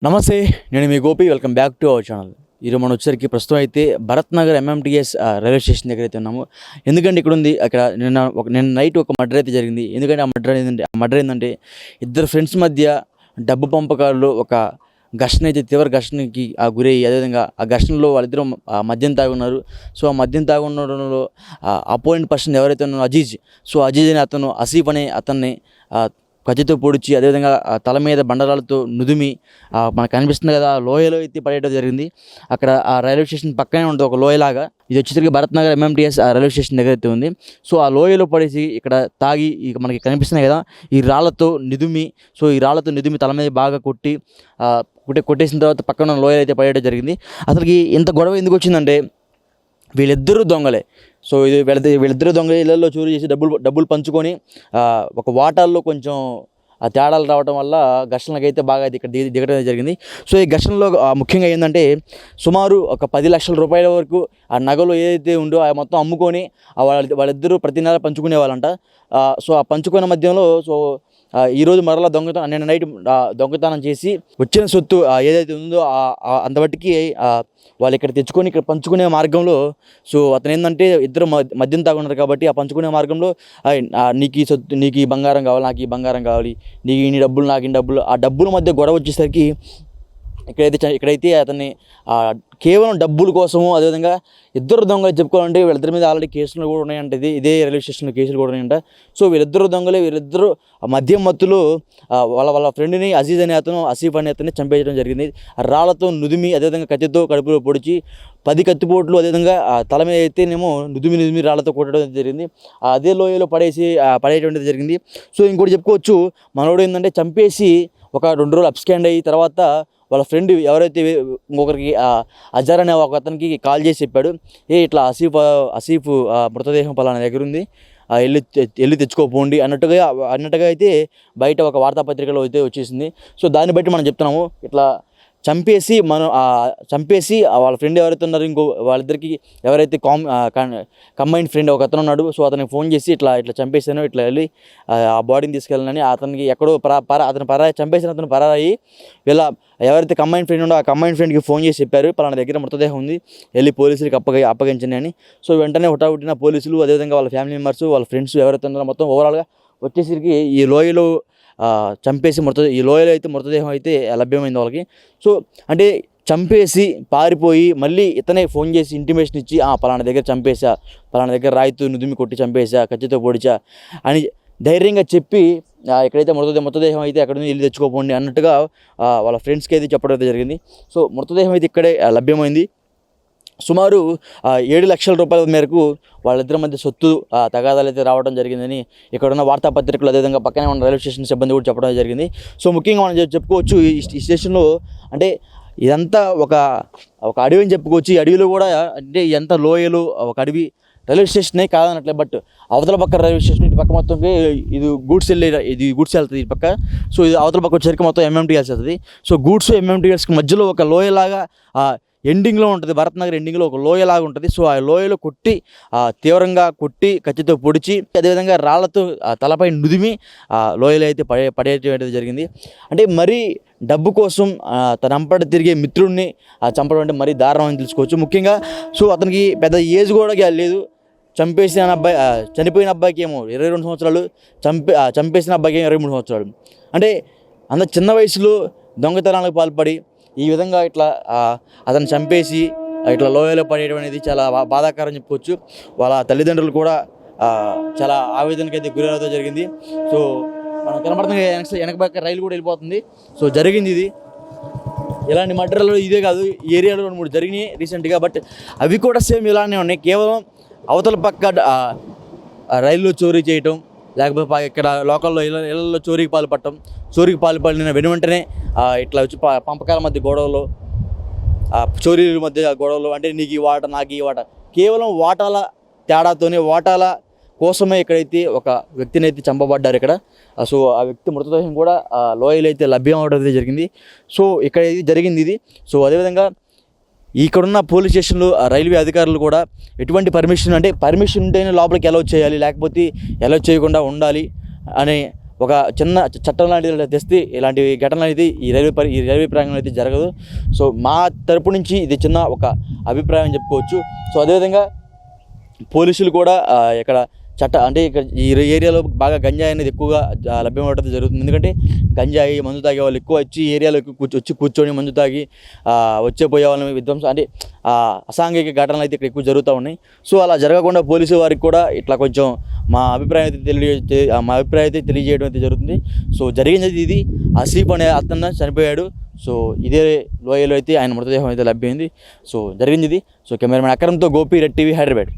నమస్తే, నేను మీ Gopi. Welcome back to our channel. ఈరోజు మనం వచ్చేసరికి ప్రస్తుతం అయితే Bharat Nagar MMTS railway station దగ్గర అయితే ఉన్నాము. ఎందుకంటే ఇక్కడ ఉంది, అక్కడ నిన్న నైట్ ఒక మర్డర్ అయితే జరిగింది. ఎందుకంటే ఆ మర్డర్ ఏంటంటే ఇద్దరు ఫ్రెండ్స్ మధ్య డబ్బు పంపకాల్లో ఒక ఘర్షణ అయితే తీవ్ర ఘర్షణకి గురయ్యి, అదేవిధంగా ఆ ఘర్షణలో వాళ్ళిద్దరూ మద్యం తాగి ఉన్నారు. సో ఆ మద్యం తాగి ఉండడంలో అపోనెంట్ పర్సన్ ఎవరైతే ఉన్నారో అజీజ్, సో అజీజ్ అనే అతను ఆసిఫ్ అనే అతన్ని కత్తితో పొడిచి, అదేవిధంగా తల మీద బండరాలతో నుదిమి మనకు కనిపిస్తుంది కదా, లోయలో అయితే పడేయడం జరిగింది. అక్కడ ఆ రైల్వే స్టేషన్ పక్కనే ఉంటుంది ఒక లోయలాగా. ఇది వచ్చేసరికి Bharat Nagar MMTS railway station దగ్గర అయితే ఉంది. సో ఆ లోయలో పడేసి ఇక్కడ తాగి ఇక మనకి కనిపిస్తున్నాయి కదా, ఈ రాళ్లతో నిదిమి, సో ఈ రాళ్లతో నిదిమి తల మీద బాగా కొట్టేసిన తర్వాత పక్కన లోయలు అయితే పడేయడం జరిగింది. అసలుకి ఇంత గొడవ ఎందుకు వచ్చిందంటే వీళ్ళిద్దరూ దొంగలే. సో ఇది వీళ్ళిద్దరూ దొంగలే ఇళ్లలో చోరీ చేసి డబ్బులు పంచుకొని ఒక వాటాల్లో కొంచెం తేడాలు రావడం వల్ల ఘర్షణలకు అయితే బాగా ఇక్కడ దిగడం జరిగింది. సో ఈ ఘర్షణలో ముఖ్యంగా ఏంటంటే సుమారు ఒక 10 లక్షల రూపాయల వరకు ఆ నగలు ఏదైతే ఉందో ఆ మొత్తం అమ్ముకొని వాళ్ళిద్దరూ ప్రతి నెల పంచుకునే వాళ్ళంట. సో ఆ పంచుకునే మధ్యలో ఈరోజు మరలా నిన్న నైట్ దొంగతనం చేసి వచ్చిన సొత్తు ఏదైతే ఉందో అంతబట్టికి వాళ్ళు ఇక్కడ తెచ్చుకొని ఇక్కడ పంచుకునే మార్గంలో, సో అతను ఏంటంటే ఇద్దరు మద్యం తాగున్నారు కాబట్టి ఆ పంచుకునే మార్గంలో నీకు ఈ సొత్తు, నీకు ఈ బంగారం కావాలి, నాకు ఈ బంగారం కావాలి, నీకు ఇన్ని డబ్బులు, నాకు ఇన్ని డబ్బులు, ఆ డబ్బుల మధ్య గొడవ వచ్చేసరికి ఇక్కడైతే అతన్ని కేవలం డబ్బుల కోసము, అదేవిధంగా ఇద్దరు దొంగలు చెప్పుకోవాలంటే వీళ్ళిద్దరి మీద ఆల్రెడీ కేసులు కూడా ఉన్నాయంట. ఇదే రైల్వే స్టేషన్లో కేసులు కూడా ఉన్నాయంట. సో వీళ్ళిద్దరు దొంగలే, వీళ్ళిద్దరూ మద్యం మత్తులు వాళ్ళ ఫ్రెండ్ని అజీజ్ అనే అతను, ఆసిఫ్ అనే అతన్ని చంపేయడం జరిగింది. రాళ్లతో నుదిమి, అదేవిధంగా కత్తితో కడుపులో పొడిచి 10 కత్తిపోట్లు, అదేవిధంగా తల మీద అయితేనేమో నుదిమి రాళ్లతో కొట్టడం జరిగింది. అదే లోయలో పడేయడం జరిగింది. సో ఇంకోటి చెప్పుకోవచ్చు, మనోడు ఏంటంటే చంపేసి ఒక 2 రోజులు అప్స్కాండ్ అయ్యి తర్వాత వాళ్ళ ఫ్రెండ్ ఎవరైతే ఇంకొకరికి అజర్ అనే ఒక అతనికి కాల్ చేసి చెప్పాడు, ఇట్లా ఆసిఫ్ మృతదేహం పలానా దగ్గర ఉంది, వెళ్ళి తెచ్చుకోపోండి అన్నట్టుగా అయితే బయట ఒక వార్తాపత్రికలో అయితే వచ్చేసింది. సో దాన్ని బట్టి మనం చెప్తున్నాము, ఇట్లా చంపేసి వాళ్ళ ఫ్రెండ్ ఎవరైతే ఉన్నారో వాళ్ళిద్దరికి ఎవరైతే కంబైన్డ్ ఫ్రెండ్ ఒక అతను ఉన్నాడు. సో అతనికి ఫోన్ చేసి ఇట్లా చంపేసాను, ఇట్లా వెళ్ళి ఆ బాడీని తీసుకెళ్ళాలని అతనికి ఎక్కడో చంపేసిన అతను పరాయి ఇలా ఎవరైతే కంబైన్డ్ ఫ్రెండ్ ఉండో ఆ కంబైన్డ్ ఫ్రెండ్కి ఫోన్ చేసి చెప్పారు, పలానా దగ్గర మృతదేహం ఉంది, వెళ్ళి పోలీసులకి అప్పగించండి అని. సో వెంటనే హుటాహుటిన పోలీసులు, అదేవిధంగా వాళ్ళ ఫ్యామిలీ మెంబర్స్, వాళ్ళ ఫ్రెండ్స్ ఎవరైతే ఉన్నారో మొత్తం ఓవరాల్గా వచ్చేసరికి ఈ లోయలో చంపేసి ఈ లోయలో అయితే మృతదేహం అయితే లభ్యమైంది వాళ్ళకి. సో అంటే చంపేసి పారిపోయి మళ్ళీ ఇతనే ఫోన్ చేసి ఇంటిమేషన్ ఇచ్చి పలానా దగ్గర చంపేశా, పలానా దగ్గర రాయితో నుదిమి కొట్టి చంపేశా, కత్తితో పొడిచా అని ధైర్యంగా చెప్పి ఎక్కడైతే మృతదేహం అయితే అక్కడ నుంచి వెళ్ళి తెచ్చుకోపోండి అన్నట్టుగా వాళ్ళ ఫ్రెండ్స్కి అయితే చెప్పడం అయితే జరిగింది. సో మృతదేహం అయితే ఇక్కడే లభ్యమైంది. సుమారు 7 లక్షల రూపాయల మేరకు వాళ్ళిద్దరి మధ్య సొత్తు తగాదాలు అయితే రావడం జరిగిందని ఇక్కడున్న వార్తాపత్రికలు, అదేవిధంగా పక్కనే ఉన్న రైల్వే స్టేషన్ సిబ్బంది కూడా చెప్పడం జరిగింది. సో ముఖ్యంగా మనం చెప్పుకోవచ్చు, ఈ స్టేషన్లో అంటే ఇదంతా ఒక అడవి అని చెప్పుకోవచ్చు. ఈ అడవిలో కూడా అంటే ఎంత లోయలు, ఒక అడవి రైల్వే స్టేషనే కాదనట్లే, బట్ అవతల పక్క రైల్వే స్టేషన్ ఇటు పక్క మొత్తం ఇది గూడ్స్ వెళ్తుంది ఇటు పక్క. సో ఇది అవతల పక్క వచ్చేసరికి మొత్తం ఎంఎంటీఎస్ వెళ్తుంది. సో గూడ్స్ ఎంఎంటీఎస్కి మధ్యలో ఒక లోయలాగా ఎండింగ్లో ఉంటుంది, భరత్ నగర్ ఎండింగ్లో ఒక లోయలాగా ఉంటుంది. సో ఆ లోయలో తీవ్రంగా కొట్టి కత్తితో పొడిచి, అదేవిధంగా రాళ్లతో తలపై నుదిమి లోయలో అయితే పడేయడం జరిగింది. అంటే మరీ డబ్బు కోసం తన అంపట తిరిగే మిత్రుడిని చంపడం అంటే మరీ దారుణం అని తెలుసుకోవచ్చు. ముఖ్యంగా సో అతనికి పెద్ద ఏజ్ కూడా లేదు. చనిపోయిన అబ్బాయికి ఏమో 22 సంవత్సరాలు, చంపేసిన అబ్బాయికి ఏమో 23 సంవత్సరాలు. అంటే అంత చిన్న వయసులో దొంగతనాలకు పాల్పడి ఈ విధంగా ఇట్లా అతను చంపేసి ఇట్లా లోయలో పడేయడం అనేది చాలా బాధాకరం చెప్పుకోవచ్చు. వాళ్ళ తల్లిదండ్రులు కూడా చాలా ఆవేదనకి అయితే గురవడం జరిగింది. సో మనం కనబడుతుంది వెనక పక్క రైలు కూడా వెళ్ళిపోతుంది. సో జరిగింది ఇది. ఇలాంటి మర్డర్లు ఇదే కాదు, ఈ ఏరియాలో 2-3 జరిగినాయి రీసెంట్గా, బట్ అవి కూడా సేమ్ ఇలానే ఉన్నాయి. కేవలం అవతల పక్క రైల్లో చోరీ చేయటం, లేకపోతే ఇక్కడ లోకల్లో ఇళ్లలో చోరీకి పాల్పడిన వెంటనే ఇట్లా వచ్చి పంపకాల మధ్య గొడవలు, చోరీల మధ్య గొడవలు, అంటే నీకు ఈ వాట, నాకు ఈ వాట, కేవలం వాటాల తేడాతోనే, వాటాల కోసమే ఇక్కడైతే ఒక వ్యక్తిని అయితే చంపబడ్డారు ఇక్కడ. సో ఆ వ్యక్తి మృతదేహం కూడా లోయలు అయితే లభ్యం అవడం జరిగింది. సో ఇక్కడ జరిగింది ఇది. సో అదేవిధంగా ఇక్కడున్న పోలీస్ స్టేషన్లు, రైల్వే అధికారులు కూడా ఎటువంటి పర్మిషన్ ఉంటేనే లోపలికి అలౌ చేయాలి, లేకపోతే అలౌ చేయకుండా ఉండాలి అనే ఒక చిన్న చట్టం లాంటిది తెస్తే ఇలాంటి ఘటనలు అనేది ఈ రైల్వే ప్రాంగణంలో అయితే జరగదు. సో మా తరపు నుంచి ఇది చిన్న ఒక అభిప్రాయం చెప్పుకోవచ్చు. సో అదేవిధంగా పోలీసులు కూడా ఇక్కడ అంటే ఇక్కడ ఈ ఏరియాలో బాగా గంజాయి అనేది ఎక్కువగా లభ్యమవడం జరుగుతుంది. ఎందుకంటే గంజాయి మందు తాగే వాళ్ళు ఎక్కువ వచ్చి ఈ ఏరియాలో వచ్చి కూర్చొని మందు తాగి పోయే వాళ్ళని విధ్వంసం అంటే అసాంఘిక ఘటనలు అయితే ఇక్కడ ఎక్కువ జరుగుతూ ఉన్నాయి. సో అలా జరగకుండా పోలీసు వారికి కూడా ఇట్లా కొంచెం మా అభిప్రాయం అయితే తెలియజేయడం అయితే జరుగుతుంది. సో జరిగినది ఇది. ఆసిఫ్ అనే అతను చనిపోయాడు. సో ఇదే లోయలో అయితే ఆయన మృతదేహం అయితే లభ్యమైంది. సో జరిగింది ఇది. సో కెమెరామెన్ అక్రమ్తో గోపి, రెడ్ టీవీ, హైదరాబాద్.